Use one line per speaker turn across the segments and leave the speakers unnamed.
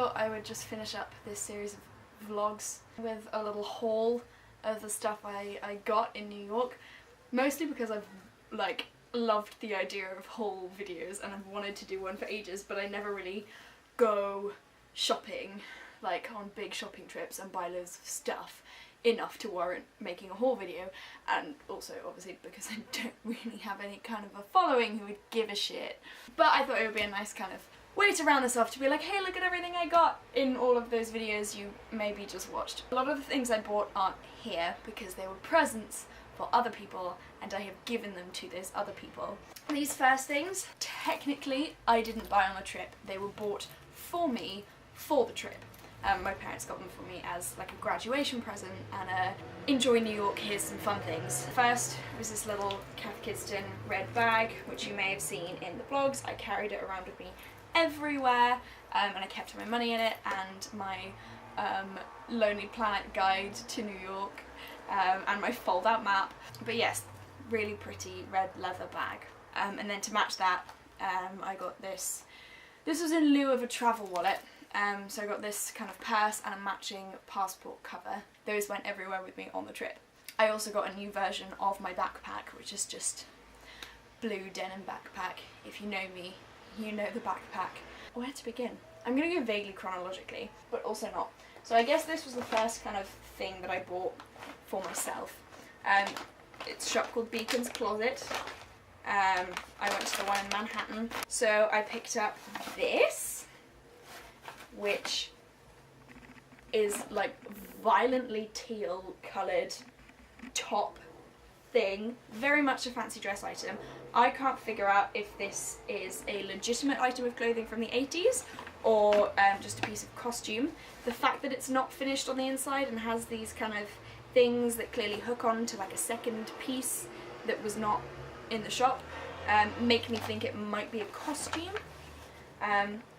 thought I would just finish up this series of vlogs with a little haul of the stuff I got in New York, mostly because I've like loved the idea of haul videos and I've wanted to do one for ages, but I never really go shopping like on big shopping trips and buy loads of stuff enough to warrant making a haul video, and also obviously because I don't really have any kind of a following who would give a shit. But I thought it would be a nice kind of way to round this off, to be like, hey, look at everything I got in all of those videos you maybe just watched. A lot of the things I bought aren't here because they were presents for other people and I have given them to those other people. These first things, technically I didn't buy on the trip, they were bought for me for the trip. My parents got them for me as like a graduation present and a enjoy New York, here's some fun things. First was this little Cath Kidston red bag, which you may have seen in the vlogs. I carried it around with me everywhere, and I kept my money in it and my Lonely Planet guide to New York, and my fold out map. But yes, really pretty red leather bag. And then to match that, I got this. This was in lieu of a travel wallet. So I got this kind of purse and a matching passport cover. Those went everywhere with me on the trip. I also got a new version of my backpack, which is just blue denim backpack. If you know me, you know the backpack. Where to begin? I'm gonna go vaguely chronologically, but also not. So I guess this was the first kind of thing that I bought for myself. It's a shop called Beacon's Closet. I went to the one in Manhattan. So I picked up this, which is like violently teal coloured top thing, very much a fancy dress item. I can't figure out if this is a legitimate item of clothing from the 80s or just a piece of costume. The fact that it's not finished on the inside and has these kind of things that clearly hook on to like a second piece that was not in the shop make me think it might be a costume.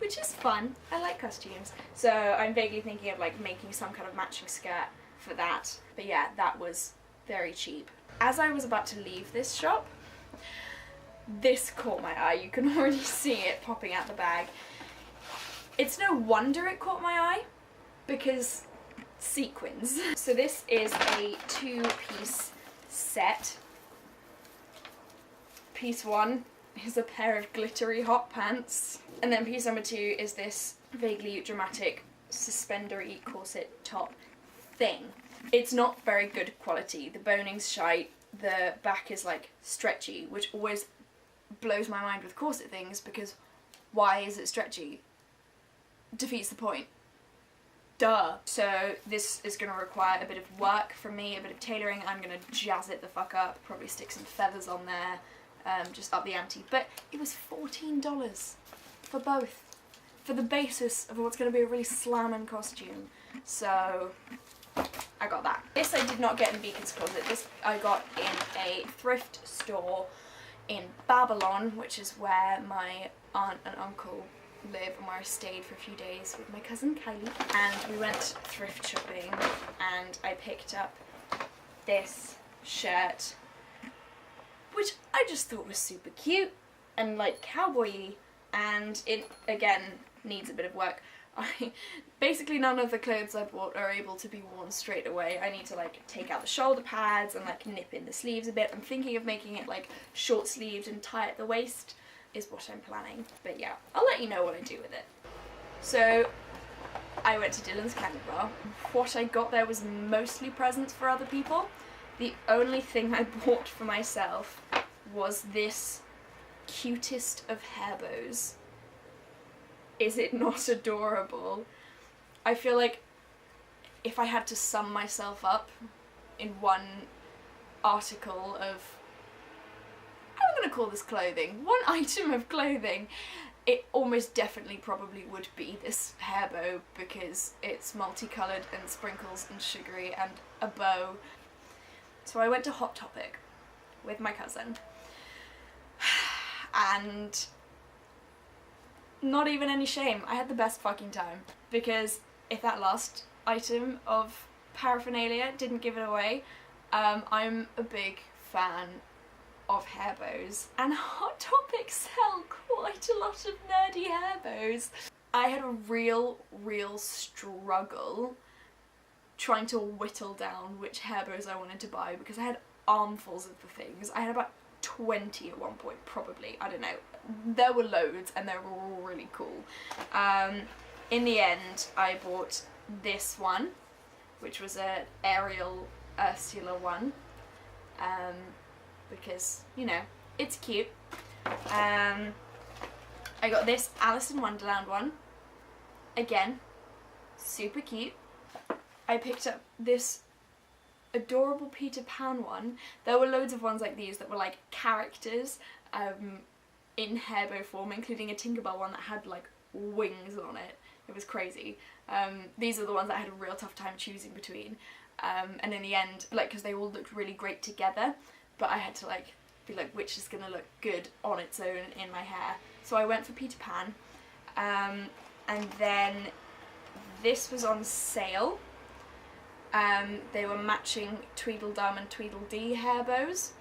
Which is fun. I like costumes. So I'm vaguely thinking of like making some kind of matching skirt for that. But yeah, that was very cheap. As I was about to leave this shop, this caught my eye. You can already see it popping out the bag. It's no wonder it caught my eye, because sequins. So this is a 2-piece set. Piece 1 is a pair of glittery hot pants, and then piece number 2 is this vaguely dramatic suspendery corset top thing. It's not very good quality. The boning's shite, the back is like stretchy, which always blows my mind with corset things, because why is it stretchy? Defeats the point. Duh. So this is going to require a bit of work from me, a bit of tailoring. I'm going to jazz it the fuck up, probably stick some feathers on there, just up the ante. But it was $14 for both, for the basis of what's going to be a really slamming costume. So I got that. This I did not get in Beacon's Closet. This I got in a thrift store in Babylon, which is where my aunt and uncle live and where I stayed for a few days with my cousin Kylie. And we went thrift shopping and I picked up this shirt, which I just thought was super cute and like cowboy-y, and it again needs a bit of work. Basically none of the clothes I bought are able to be worn straight away. I need to like take out the shoulder pads and like nip in the sleeves a bit. I'm thinking of making it like short sleeved and tie at the waist is what I'm planning. But yeah, I'll let you know what I do with it. So I went to Dylan's Candy Bar. What I got there was mostly presents for other people. The only thing I bought for myself was this cutest of hair bows. Is it not adorable? I feel like if I had to sum myself up in one article of, I'm gonna call this clothing, one item of clothing, it almost definitely probably would be this hair bow, because it's multicoloured and sprinkles and sugary and a bow. So I went to Hot Topic with my cousin, and not even any shame, I had the best fucking time, because if that last item of paraphernalia didn't give it away, I'm a big fan of hair bows, and Hot Topic sell quite a lot of nerdy hair bows. I had a real struggle trying to whittle down which hair bows I wanted to buy because I had armfuls of the things. I had about 20 at one point, probably, I don't know. There were loads and they were all really cool. In the end, I bought this one, which was a Ariel Ursula one, because, you know, it's cute. I got this Alice in Wonderland one, again, super cute. I picked up this adorable Peter Pan one. There were loads of ones like these that were like characters in hairbow form, including a Tinkerbell one that had like wings on it. It was crazy. These are the ones that I had a real tough time choosing between. And in the end, like, because they all looked really great together, but I had to like be like, which is gonna look good on its own in my hair. So I went for Peter Pan. And then this was on sale. They were matching Tweedledum and Tweedledee hair bows,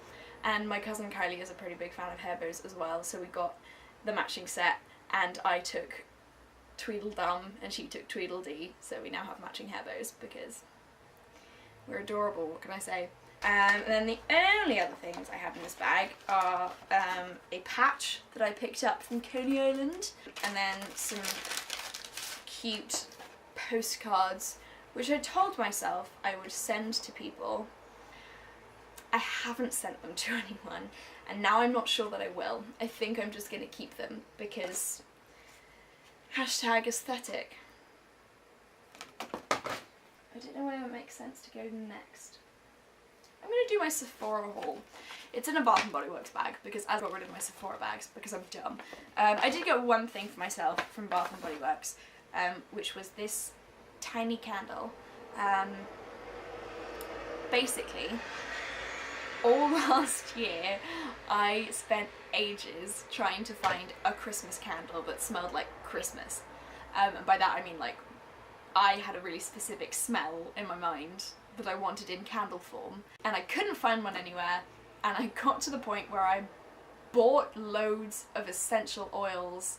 and my cousin Kylie is a pretty big fan of hair bows as well, so we got the matching set, and I took Tweedledum and she took Tweedledee, so we now have matching hair bows because we're adorable, what can I say. And then the only other things I have in this bag are a patch that I picked up from Coney Island, and then some cute postcards which I told myself I would send to people. I haven't sent them to anyone, and now I'm not sure that I will. I think I'm just going to keep them because hashtag aesthetic. I don't know where it would make sense to go next. I'm going to do my Sephora haul. It's in a Bath & Body Works bag because I got rid of my Sephora bags because I'm dumb. I did get one thing for myself from Bath & Body Works, which was this tiny candle. Basically, all last year I spent ages trying to find a Christmas candle that smelled like Christmas. And by that I mean like I had a really specific smell in my mind that I wanted in candle form, and I couldn't find one anywhere, and I got to the point where I bought loads of essential oils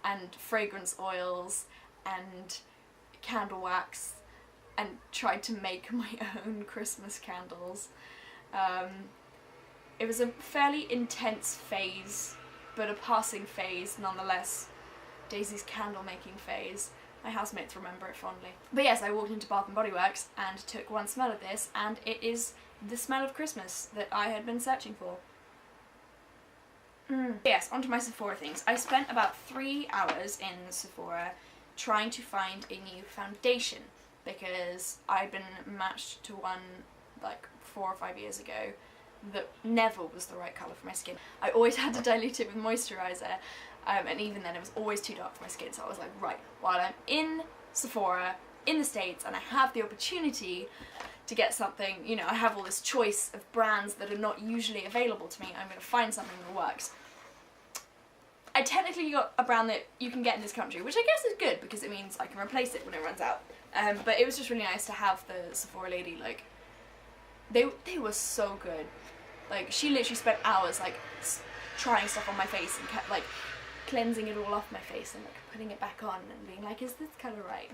and fragrance oils and candle wax and tried to make my own Christmas candles. It was a fairly intense phase, but a passing phase nonetheless. Daisy's candle making phase. My housemates remember it fondly. But yes, I walked into Bath & Body Works and took one smell of this, and it is the smell of Christmas that I had been searching for. Yes, onto my Sephora things. I spent about 3 hours in Sephora trying to find a new foundation because I'd been matched to one like 4 or 5 years ago that never was the right colour for my skin. I always had to dilute it with moisturiser, and even then it was always too dark for my skin, so I was like, right, while I'm in Sephora in the States and I have the opportunity to get something, you know, I have all this choice of brands that are not usually available to me, I'm going to find something that works. I technically got a brand that you can get in this country, which I guess is good because it means I can replace it when it runs out. But it was just really nice to have the Sephora lady, like, they were so good. Like, she literally spent hours, like, trying stuff on my face and kept, like, cleansing it all off my face and, like, putting it back on and being like, is this colour right?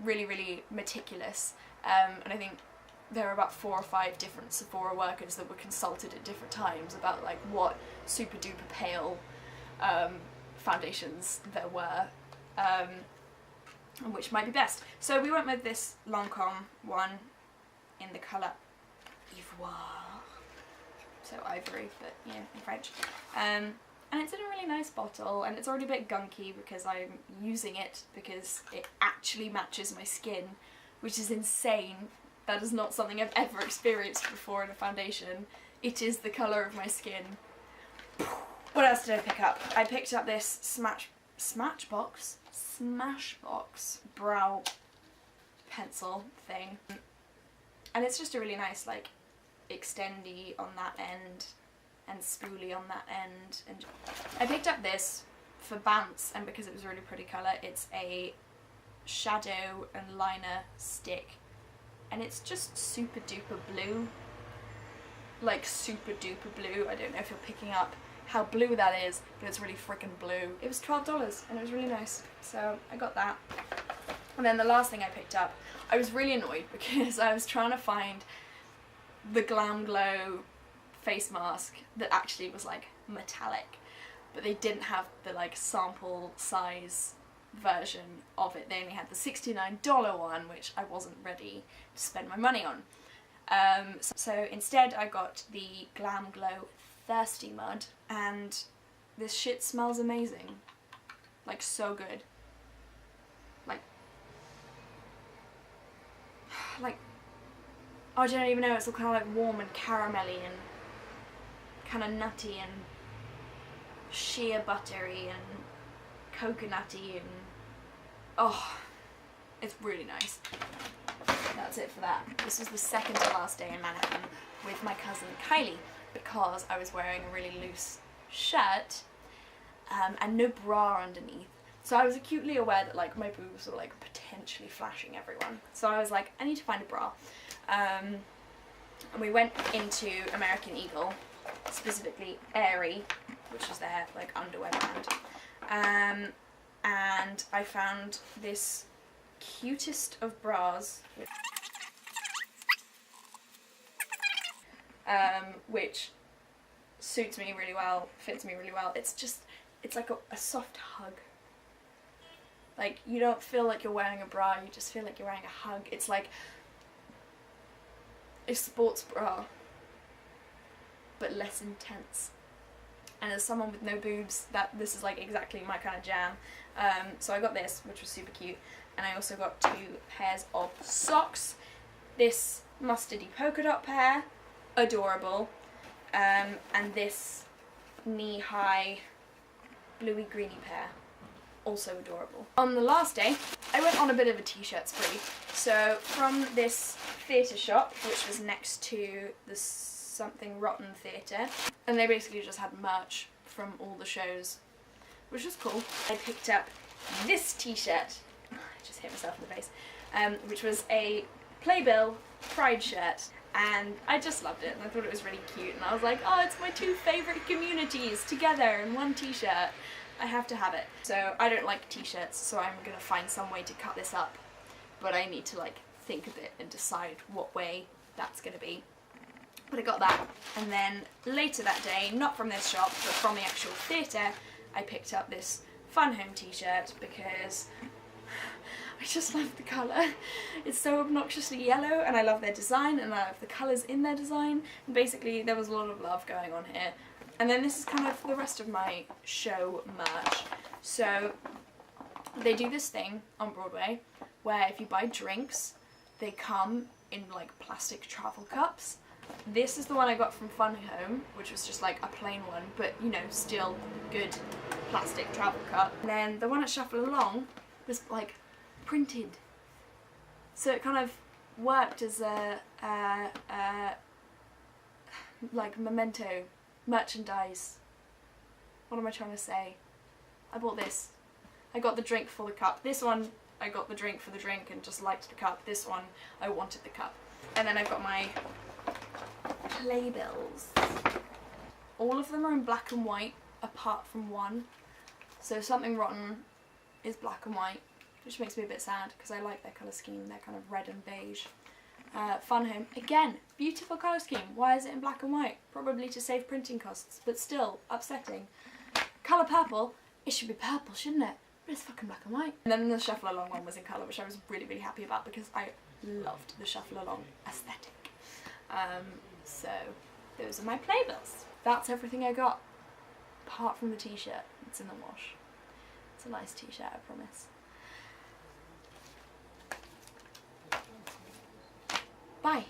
Really, really meticulous. And I think there were about 4 or 5 different Sephora workers that were consulted at different times about, like, what super duper pale foundations there were, and which might be best. So we went with this Lancome one in the colour Ivoire. So ivory, but you know, in French. And it's in a really nice bottle, and it's already a bit gunky because I'm using it because it actually matches my skin, which is insane. That is not something I've ever experienced before in a foundation. It is the colour of my skin. What else did I pick up? I picked up this Smashbox brow pencil thing. And it's just a really nice, like, extendy on that end and spoolie on that end. And I picked up this for Bants, and because it was a really pretty colour, it's a shadow and liner stick. And it's just super duper blue. Like, super duper blue. I don't know if you're picking up how blue that is, but it's really freaking blue. It was $12 and it was really nice, so I got that. And then the last thing I picked up, I was really annoyed because I was trying to find the Glam Glow face mask that actually was like metallic, but they didn't have the like sample size version of it. They only had the $69 one, which I wasn't ready to spend my money on. So instead I got the Glam Glow Thirsty Mud, and this shit smells amazing. Like, so good. Like, I don't even know, it's all kind of like warm and caramelly and kind of nutty and shea buttery and coconutty and oh, it's really nice. That's it for that. This was the second to last day in Manhattan with my cousin Kylie because I was wearing a really loose shirt and no bra underneath. So I was acutely aware that like my boobs were like potentially flashing everyone. So I was like, I need to find a bra. And we went into American Eagle, specifically Aerie, which is their like underwear brand. And I found this cutest of bras, which suits me really well, fits me really well. It's like a soft hug. Like, you don't feel like you're wearing a bra, you just feel like you're wearing a hug. It's like a sports bra, but less intense. And as someone with no boobs, this is like exactly my kind of jam. So I got this, which was super cute, and I also got 2 pairs of socks. This mustardy polka dot pair, adorable, and this knee-high bluey greeny pair, also adorable. On the last day, I went on a bit of a t-shirt spree. So from this theatre shop, which was next to the Something Rotten Theatre, and they basically just had merch from all the shows, which was cool. I picked up this t-shirt, I just hit myself in the face, which was a Playbill Pride shirt, and I just loved it and I thought it was really cute, and I was like, oh, it's my 2 favourite communities together in one t-shirt. I have to have it. So I don't like t-shirts, so I'm gonna find some way to cut this up, but I need to like think a bit and decide what way that's gonna be. But I got that, and then later that day, not from this shop, but from the actual theatre, I picked up this Fun Home t-shirt because I just love the colour. It's so obnoxiously yellow, and I love their design, and I love the colours in their design, and basically there was a lot of love going on here. And then this is kind of the rest of my show merch. So they do this thing on Broadway where if you buy drinks, they come in like plastic travel cups. This is the one I got from Fun Home, which was just like a plain one, but you know, still good plastic travel cup. And then the one at Shuffle Along was like printed. So it kind of worked as a like memento. Merchandise. What am I trying to say? I bought this. I got the drink for the cup. This one, I got the drink for the drink and just liked the cup. This one, I wanted the cup. And then I've got my Playbills. All of them are in black and white, apart from one. So Something Rotten is black and white, which makes me a bit sad because I like their colour scheme. They're kind of red and beige. Fun Home, again, beautiful colour scheme. Why is it in black and white? Probably to save printing costs, but still upsetting. Colour purple, it should be purple, shouldn't it? But it's fucking black and white. And then the Shuffle Along one was in colour, which I was really, really happy about because I loved the Shuffle Along aesthetic. So those are my Playbills. That's everything I got, apart from the t-shirt. It's in the wash. It's a nice t-shirt, I promise. Bye.